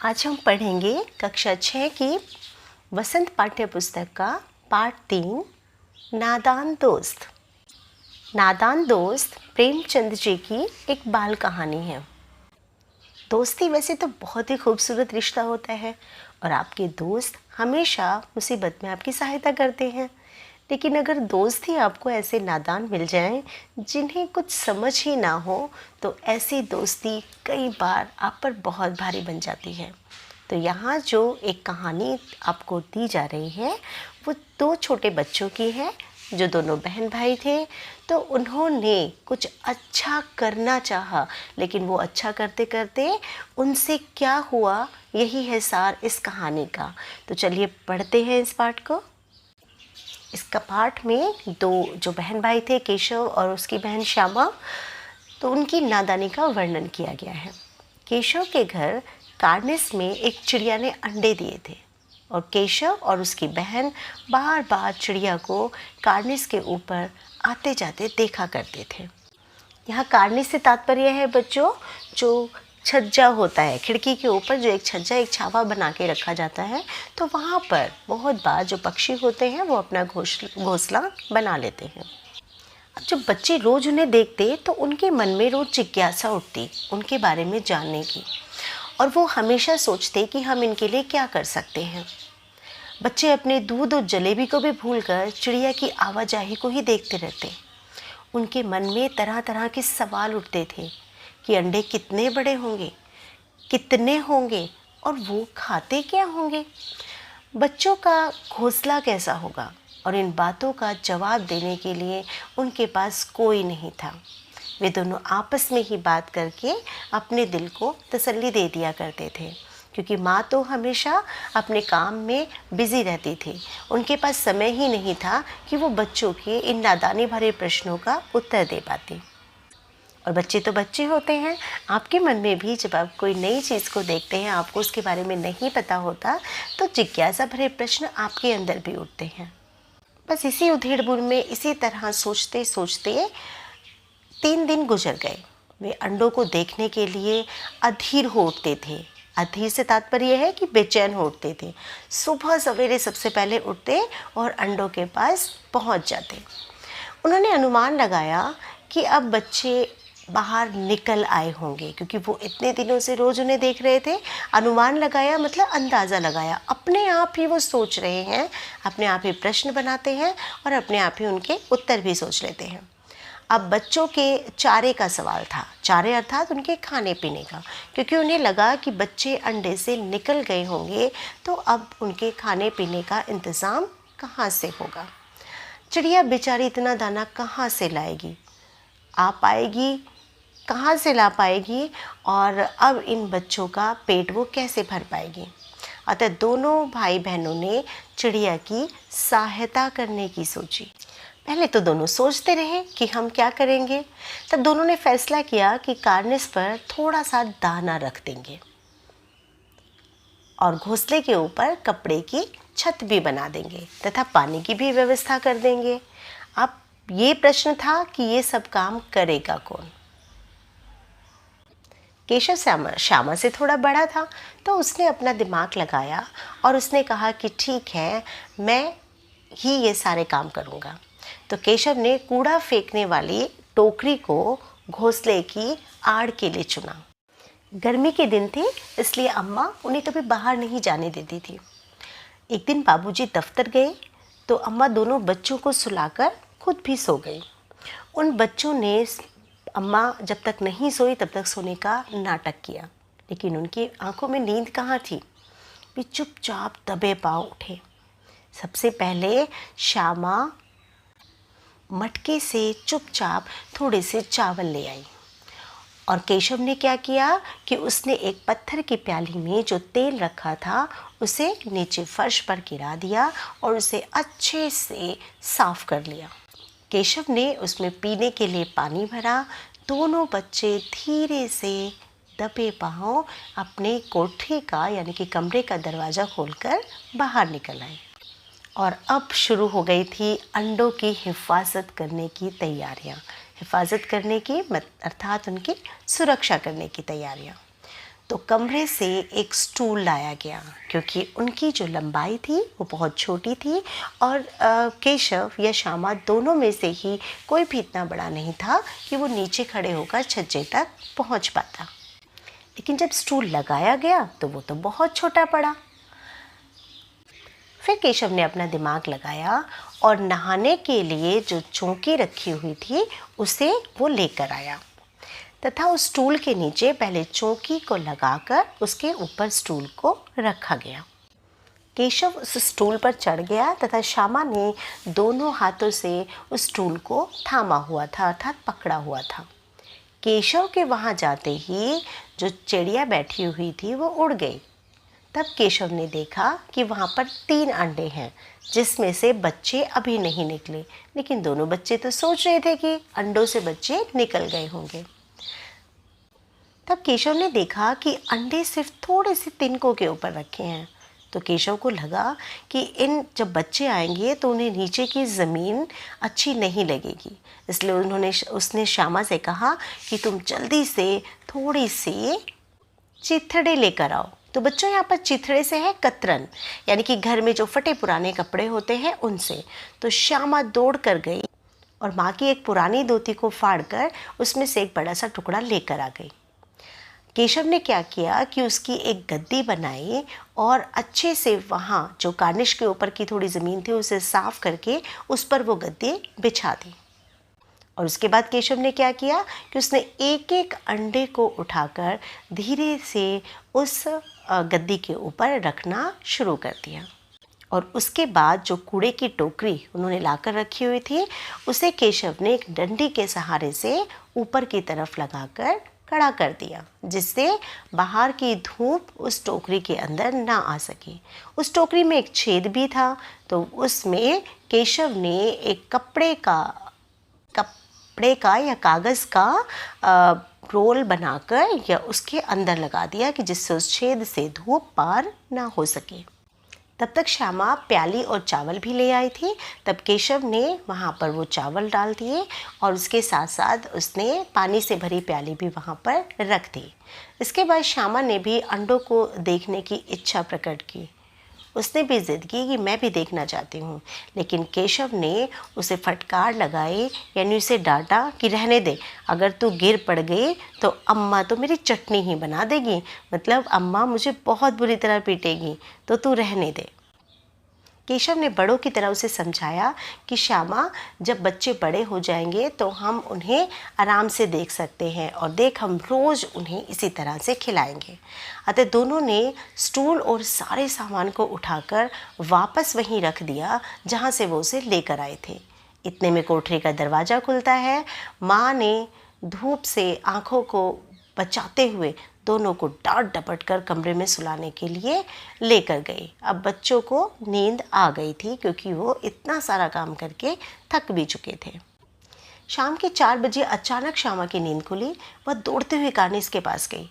आज हम पढ़ेंगे कक्षा 6 की वसंत पाठ्य पुस्तक का पाठ 3 नादान दोस्त। नादान दोस्त प्रेमचंद जी की एक बाल कहानी है। दोस्ती वैसे तो बहुत ही खूबसूरत रिश्ता होता है और आपके दोस्त हमेशा मुसीबत में आपकी सहायता करते हैं। लेकिन अगर दोस्त ही आपको ऐसे नादान मिल जाएं जिन्हें कुछ समझ ही ना हो तो ऐसी दोस्ती कई बार आप पर बहुत भारी बन जाती है। तो यहाँ जो एक कहानी आपको दी जा रही है वो दो छोटे बच्चों की है जो दोनों बहन भाई थे। तो उन्होंने कुछ अच्छा करना चाहा, लेकिन वो अच्छा करते करते उनसे क्या हुआ, यही है सार इस कहानी का। तो चलिए पढ़ते हैं इस पाठ को। इसका पाठ में दो जो बहन भाई थे, केशव और उसकी बहन श्यामा, तो उनकी नादानी का वर्णन किया गया है। केशव के घर कार्निस में एक चिड़िया ने अंडे दिए थे और केशव और उसकी बहन बार बार चिड़िया को कार्निस के ऊपर आते जाते देखा करते थे। यहाँ कार्निस से तात्पर्य है बच्चों जो छज्जा होता है, खिड़की के ऊपर जो एक छज्जा, एक छावा बना के रखा जाता है, तो वहाँ पर बहुत बार जो पक्षी होते हैं वो अपना घोंसला बना लेते हैं। अब जब बच्चे रोज़ उन्हें देखते तो उनके मन में रोज़ जिज्ञासा उठती उनके बारे में जानने की, और वो हमेशा सोचते कि हम इनके लिए क्या कर सकते हैं। बच्चे अपने दूध और जलेबी को भी भूलकर चिड़िया की आवाजाही को ही देखते रहते। उनके मन में तरह तरह के सवाल उठते थे कि अंडे कितने बड़े होंगे, कितने होंगे और वो खाते क्या होंगे, बच्चों का घोंसला कैसा होगा। और इन बातों का जवाब देने के लिए उनके पास कोई नहीं था। वे दोनों आपस में ही बात करके अपने दिल को तसल्ली दे दिया करते थे, क्योंकि माँ तो हमेशा अपने काम में बिजी रहती थी। उनके पास समय ही नहीं था कि वो बच्चों के इन नादानी भरे प्रश्नों का उत्तर दे पाती। और बच्चे तो बच्चे होते हैं, आपके मन में भी जब आप कोई नई चीज़ को देखते हैं, आपको उसके बारे में नहीं पता होता, तो जिज्ञासा भरे प्रश्न आपके अंदर भी उठते हैं। बस इसी उधेड़-बुन में इसी तरह सोचते सोचते 3 दिन गुजर गए। वे अंडों को देखने के लिए अधीर हो उठते थे। अधीर से तात्पर्य है कि बेचैन हो उठते थे। सुबह सवेरे सबसे पहले उठते और अंडों के पास पहुंच जाते। उन्होंने अनुमान लगाया कि अब बच्चे बाहर निकल आए होंगे, क्योंकि वो इतने दिनों से रोज़ उन्हें देख रहे थे। अनुमान लगाया मतलब अंदाज़ा लगाया, अपने आप ही वो सोच रहे हैं, अपने आप ही प्रश्न बनाते हैं और अपने आप ही उनके उत्तर भी सोच लेते हैं। अब बच्चों के चारे का सवाल था, चारे अर्थात उनके खाने पीने का, क्योंकि उन्हें लगा कि बच्चे अंडे से निकल गए होंगे तो अब उनके खाने पीने का इंतज़ाम कहाँ से होगा। चिड़िया बेचारी इतना दाना कहाँ से लाएगी, आ पाएगी, कहाँ से ला पाएगी, और अब इन बच्चों का पेट वो कैसे भर पाएगी। अतः दोनों भाई बहनों ने चिड़िया की सहायता करने की सोची। पहले तो दोनों सोचते रहे कि हम क्या करेंगे। तब दोनों ने फैसला किया कि कार्निस पर थोड़ा सा दाना रख देंगे और घोंसले के ऊपर कपड़े की छत भी बना देंगे तथा पानी की भी व्यवस्था कर देंगे। अब ये प्रश्न था कि ये सब काम करेगा कौन। केशव श्यामा से थोड़ा बड़ा था, तो उसने अपना दिमाग लगाया और उसने कहा कि ठीक है, मैं ही ये सारे काम करूँगा। तो केशव ने कूड़ा फेंकने वाली टोकरी को घोंसले की आड़ के लिए चुना। गर्मी के दिन थे, इसलिए अम्मा उन्हें कभी बाहर नहीं जाने देती थी। एक दिन बाबूजी दफ्तर गए तो अम्मा दोनों बच्चों को सुलाकर खुद भी सो गई। उन बच्चों ने अम्मा जब तक नहीं सोई तब तक सोने का नाटक किया, लेकिन उनकी आंखों में नींद कहाँ थी। वे चुपचाप दबे पाँव उठे। सबसे पहले श्यामा मटके से चुपचाप थोड़े से चावल ले आई और केशव ने क्या किया कि उसने एक पत्थर की प्याली में जो तेल रखा था उसे नीचे फर्श पर गिरा दिया और उसे अच्छे से साफ कर लिया। केशव ने उसमें पीने के लिए पानी भरा। दोनों बच्चे धीरे से दबे पाँव अपने कोठरी का यानी कि कमरे का दरवाज़ा खोलकर बाहर निकल आए और अब शुरू हो गई थी अंडों की हिफाजत करने की तैयारियां। हिफाजत करने की अर्थात उनकी सुरक्षा करने की तैयारियां। तो कमरे से एक स्टूल लाया गया, क्योंकि उनकी जो लंबाई थी वो बहुत छोटी थी और केशव या श्यामा दोनों में से ही कोई भी इतना बड़ा नहीं था कि वो नीचे खड़े होकर छज्जे तक पहुंच पाता। लेकिन जब स्टूल लगाया गया तो वो तो बहुत छोटा पड़ा। फिर केशव ने अपना दिमाग लगाया और नहाने के लिए जो चौकी रखी हुई थी उसे वो लेकर आया तथा उस स्टूल के नीचे पहले चौकी को लगाकर उसके ऊपर स्टूल को रखा गया। केशव उस स्टूल पर चढ़ गया तथा श्यामा ने दोनों हाथों से उस स्टूल को थामा हुआ था, अर्थात पकड़ा हुआ था। केशव के वहाँ जाते ही जो चिड़िया बैठी हुई थी वो उड़ गई। तब केशव ने देखा कि वहाँ पर 3 अंडे हैं, जिसमें से बच्चे अभी नहीं निकले, लेकिन दोनों बच्चे तो सोच रहे थे कि अंडों से बच्चे निकल गए होंगे। तब केशव ने देखा कि अंडे सिर्फ थोड़े से तिनकों के ऊपर रखे हैं। तो केशव को लगा कि इन जब बच्चे आएंगे तो उन्हें नीचे की ज़मीन अच्छी नहीं लगेगी, इसलिए उसने श्यामा से कहा कि तुम जल्दी से थोड़ी सी चिथड़े लेकर आओ। तो बच्चों यहाँ पर चिथड़े से है कतरन, यानी कि घर में जो फटे पुराने कपड़े होते हैं उनसे। तो श्यामा दौड़ कर गई और माँ की एक पुरानी धोती को फाड़कर उसमें से एक बड़ा सा टुकड़ा लेकर आ गई। केशव ने क्या किया कि उसकी एक गद्दी बनाई और अच्छे से वहाँ जो कार्निश के ऊपर की थोड़ी ज़मीन थी उसे साफ़ करके उस पर वो गद्दी बिछा दी। और उसके बाद केशव ने क्या किया कि उसने एक एक अंडे को उठाकर धीरे से उस गद्दी के ऊपर रखना शुरू कर दिया। और उसके बाद जो कूड़े की टोकरी उन्होंने लाकर रखी हुई थी उसे केशव ने एक डंडी के सहारे से ऊपर की तरफ लगाकर खड़ा कर दिया, जिससे बाहर की धूप उस टोकरी के अंदर ना आ सके। उस टोकरी में एक छेद भी था, तो उसमें केशव ने एक कपड़े का या कागज़ का रोल बनाकर या उसके अंदर लगा दिया कि जिससे उस छेद से धूप पार ना हो सके। तब तक श्यामा प्याली और चावल भी ले आई थी। तब केशव ने वहाँ पर वो चावल डाल दिए और उसके साथ साथ उसने पानी से भरी प्याली भी वहाँ पर रख दी। इसके बाद श्यामा ने भी अंडों को देखने की इच्छा प्रकट की। उसने भी ज़िद की कि मैं भी देखना चाहती हूँ, लेकिन केशव ने उसे फटकार लगाई, यानी उसे डांटा कि रहने दे, अगर तू गिर पड़ गई तो अम्मा तो मेरी चटनी ही बना देगी, मतलब अम्मा मुझे बहुत बुरी तरह पीटेगी, तो तू रहने दे। केशव ने बड़ों की तरह उसे समझाया कि श्यामा, जब बच्चे बड़े हो जाएंगे तो हम उन्हें आराम से देख सकते हैं और देख हम रोज़ उन्हें इसी तरह से खिलाएंगे। अतः दोनों ने स्टूल और सारे सामान को उठाकर वापस वहीं रख दिया जहाँ से वो उसे लेकर आए थे। इतने में कोठरी का दरवाज़ा खुलता है। माँ ने धूप से आँखों को बचाते हुए दोनों को डांट डपट कर कमरे में सुलाने के लिए लेकर गई। अब बच्चों को नींद आ गई थी, क्योंकि वो इतना सारा काम करके थक भी चुके थे। शाम के 4 बजे अचानक श्यामा की नींद खुली। वह दौड़ते हुए कार्निस के पास गई।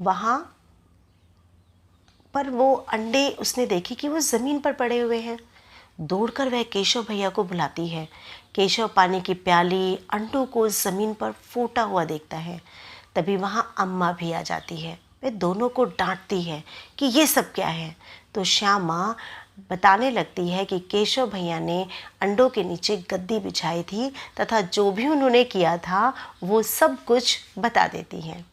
वहाँ पर वो अंडे उसने देखे कि वो ज़मीन पर पड़े हुए हैं। दौड़कर वह केशव भैया को बुलाती है। केशव पानी की प्याली, अंडों को ज़मीन पर फूटा हुआ देखता है। तभी वहाँ अम्मा भी आ जाती है। वे दोनों को डांटती है कि ये सब क्या है। तो श्यामा बताने लगती है कि केशव भैया ने अंडों के नीचे गद्दी बिछाई थी तथा जो भी उन्होंने किया था वो सब कुछ बता देती है।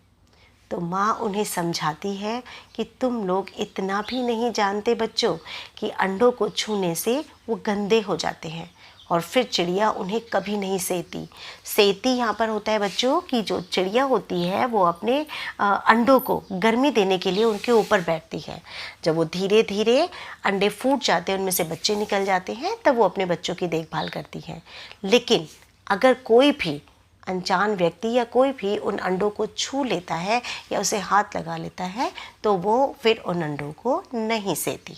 तो माँ उन्हें समझाती है कि तुम लोग इतना भी नहीं जानते बच्चों कि अंडों को छूने से वो गंदे हो जाते हैं और फिर चिड़िया उन्हें कभी नहीं सेती यहाँ पर होता है बच्चों कि जो चिड़िया होती है वो अपने अंडों को गर्मी देने के लिए उनके ऊपर बैठती है। जब वो धीरे धीरे अंडे फूट जाते हैं, उनमें से बच्चे निकल जाते हैं, तब वो अपने बच्चों की देखभाल करती है। लेकिन अगर कोई भी अनजान व्यक्ति या कोई भी उन अंडों को छू लेता है या उसे हाथ लगा लेता है तो वो फिर उन अंडों को नहीं सेती।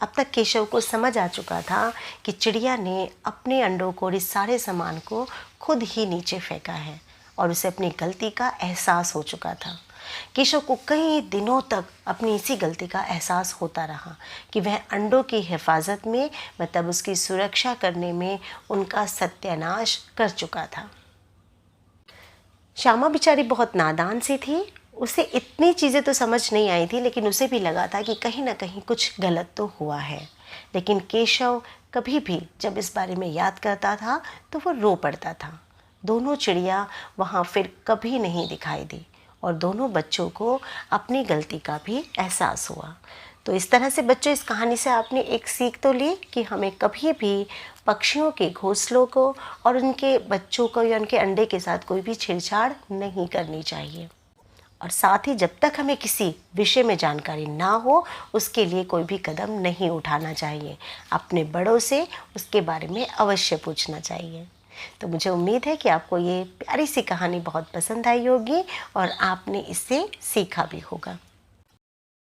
अब तक केशव को समझ आ चुका था कि चिड़िया ने अपने अंडों को और इस सारे सामान को खुद ही नीचे फेंका है और उसे अपनी गलती का एहसास हो चुका था। केशव को कई दिनों तक अपनी इसी गलती का एहसास होता रहा कि वह अंडों की हिफाजत में, मतलब उसकी सुरक्षा करने में उनका सत्यानाश कर चुका था। श्यामा बेचारी बहुत नादान सी थी। उसे इतनी चीज़ें तो समझ नहीं आई थी, लेकिन उसे भी लगा था कि कहीं ना कहीं कुछ गलत तो हुआ है। लेकिन केशव कभी भी जब इस बारे में याद करता था तो वो रो पड़ता था। दोनों चिड़िया वहाँ फिर कभी नहीं दिखाई दी और दोनों बच्चों को अपनी गलती का भी एहसास हुआ। तो इस तरह से बच्चों, इस कहानी से आपने एक सीख तो ली कि हमें कभी भी पक्षियों के घोंसलों को और उनके बच्चों को या उनके अंडे के साथ कोई भी छेड़छाड़ नहीं करनी चाहिए। और साथ ही जब तक हमें किसी विषय में जानकारी ना हो, उसके लिए कोई भी कदम नहीं उठाना चाहिए। अपने बड़ों से उसके बारे में अवश्य पूछना चाहिए। तो मुझे उम्मीद है कि आपको ये प्यारी सी कहानी बहुत पसंद आई होगी और आपने इससे सीखा भी होगा।